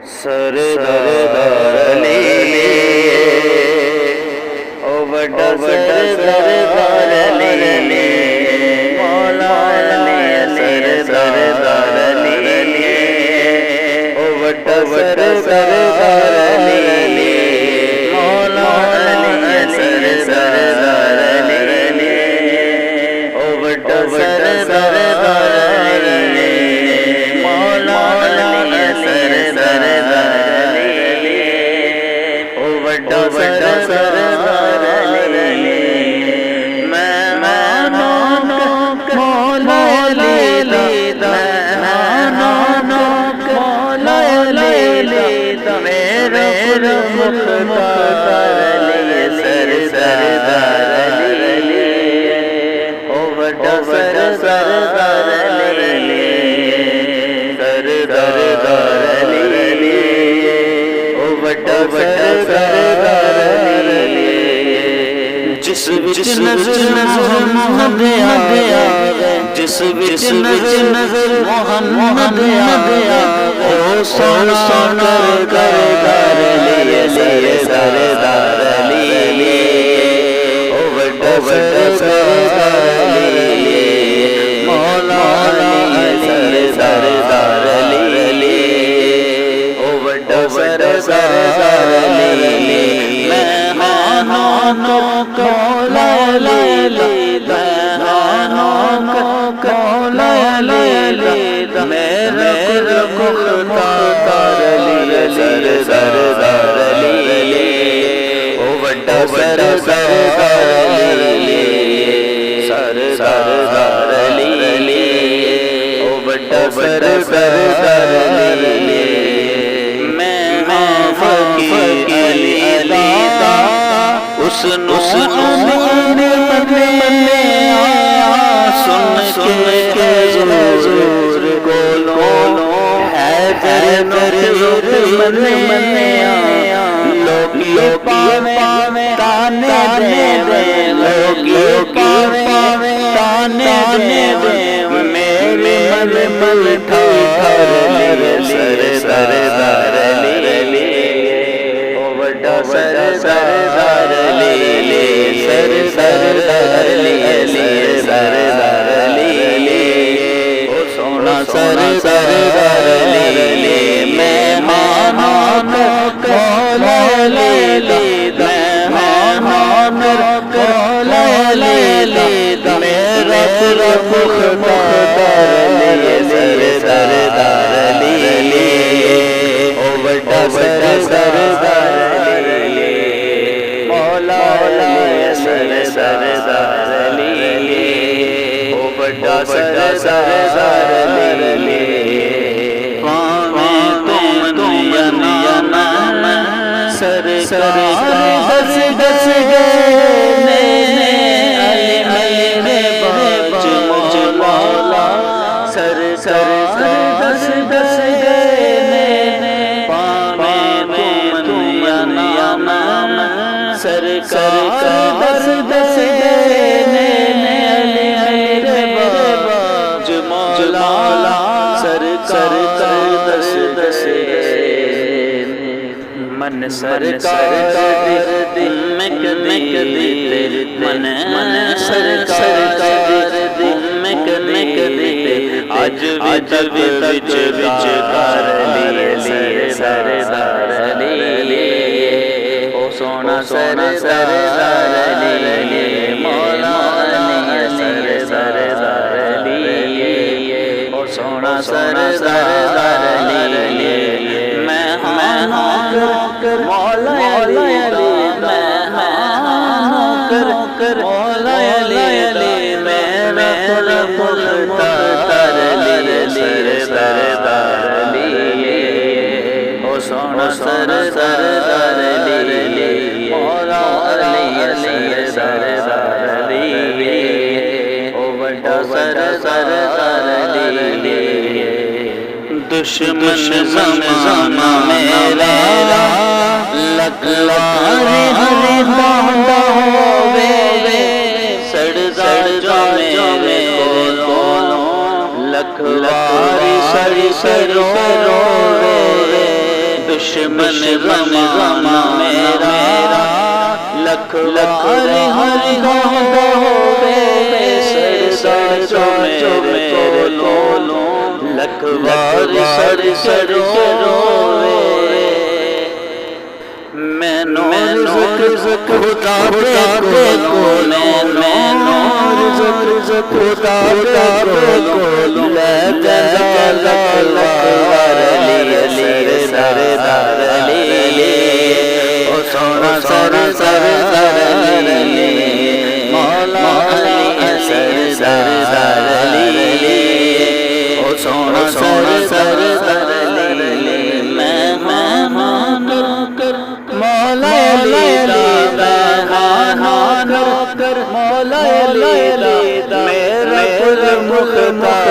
सरदार अली ओ बड़ा सरदार अली मौला अली सरदार अली ओ बड़ा सरदार अली मौला अली सरदार अली ओ बड़ा सरदार अली मौला अली सरदार अली ओ बड़ा सरदार अली मैं मानो मौला अली मानो मौला अली मेरे मुख्तार अली सरदार अली ओ बड़ा सरदार अली सरदार अली ओ बड़ा सरदार अली जिस विच नजर मोहम्मद आया जिस विच नजर मोहम्मद आया ओ सोना कर लिए सरदार अली ओ बड़ा सरदार अली मौला अली सरदार अली ओ बड़ा सरदार अली मैं मानो मौला अली मौला अली मेरा मुख्तार अली सरदार अली ओ बड़ा सरदार अली सरदार अली ओ बड़ा सरदार अली मैं फकीर अली दा उस ने आया सुन के हुजूर कोलो है तेरे मन आया लोगी पावे ताने दे लोगी पावे ताने दे मेरे मन ठार सरदार अली ओ बड़ा सरदार अली सरदार अली ओ सोना सरदार अली मैं मानो मौला अली मैं मानो मौला अली मेरा मुख्तार अली सरदार अली ओ बड़ा सरदार अली मौला अली सरदार अली ओ बड़ा सरदार अली तुम नाम सरकार दस गए अली मेरे बाज मौला सरकार दस गए पावे तुम नाम सरकार दस गए अली मेरे बाज मौला सरकार दस मन सरकार मैं कदी मन सरकार मैं कदी आज विच कर लिए सरदार अली ओ सोना सरदार अली मौला अली सरदार अली ओ सोना सरदार अली मैं कर मौला अली मैं कर मौला अली मेरा मुख्तार अली सरदार अली ओ सोना सरदार अली मौला अली सरदार अली ओ बड़ा सरदार अली दुश्मन ज़माना मेरा लखवार हरे बांधा होवे सरदार जो मेरे कोलों लखवार सड़ी सरोवे دشمن زمانہ میرا لکھ وار ہری ہوے سر جو میرے لولو لکھ وار سر روے میں رزق خدا دے رزق خدا دے لے لکھوار علی سردار علی او سونا سردار علی مولا علی سردار علی او سونا سردار علی میں کر مولا علی دا کر مولا علی دا میرا مختار